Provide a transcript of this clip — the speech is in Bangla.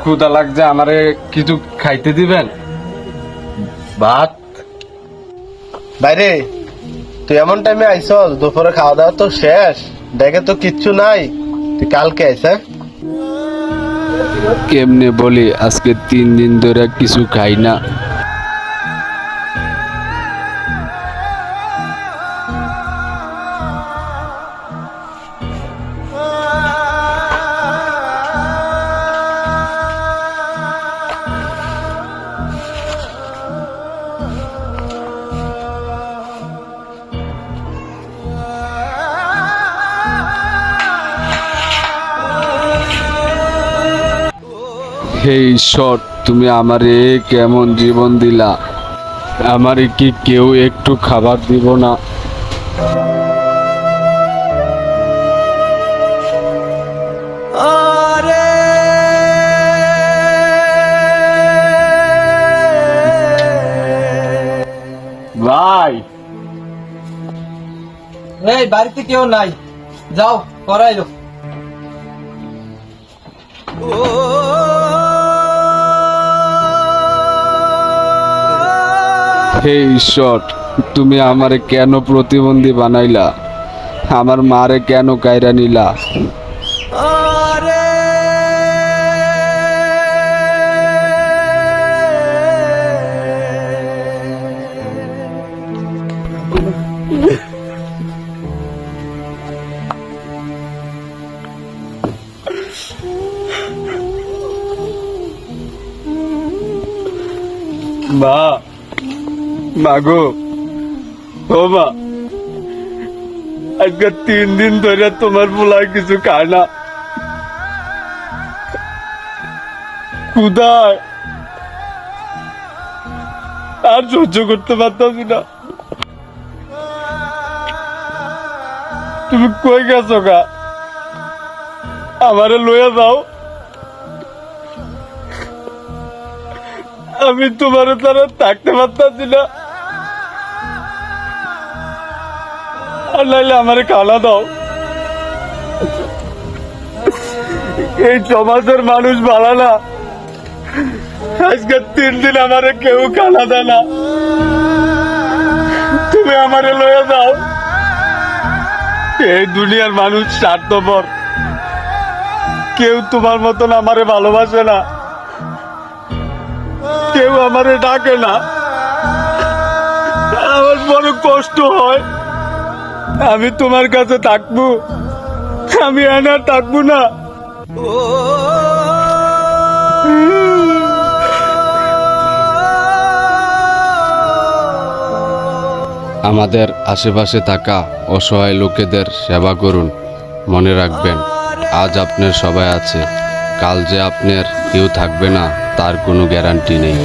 ক্ষুধা লাগছে, আমারে কিছু খাইতে দিবেন? ভাত বাইরে, তুই এমন টাইমে আইসল, দুপুরে খাওয়া দাওয়া তো শেষ, দেখে তো কিচ্ছু নাই, তুই কালকে আইস। কেমনে বলি, আজকে 3 দিন ধরে কিছু খাই না। হে ঈশ্বর, তুমি আমারে কেমন জীবন দিলা, আমারে কি কেউ একটু খাবার দিব না? ভাই, এই বাড়িতে কেউ নাই, যাও করাইলো। হে ঈশ্বর, তুমি আমারে কেন প্রতিবন্ধী বানাইলা, আমার মারে কেন কায়রা নিলা? মা, মাগো, ও মা, আজকে 3 দিন ধরে তোমার পোলায় কিছু খায় না, ক্ষুধায় আর সহ্য করতে পারতাছি না। তুমি কই গেছো গা? আমারে লইয়া যাও, আমি তোমার তারা থাকতে পারতাছি না। আর নাইলে আমারে খানা দাও। এই সমাজের মানুষ ভালো না, আজকে 3 দিন আমারে কেউ খানা দেয় না, তুমি আমারে লয়ে যাও। এই দুনিয়ার মানুষ স্বার্থপর, কেউ তোমার মতন আমারে ভালোবাসে না, কেউ আমারে ডাকে না, আমার বড় কষ্ট হয়। আমি তোমার কাছে থাকবো, আমি এনা থাকবো না। আমাদের আশেপাশে থাকা অসহায় লোকেদের সেবা করুন। মনে রাখবেন, আজ আপনার সবাই আছে, কাল যে আপনার কেউ থাকবে না তার কোনো গ্যারান্টি নেই।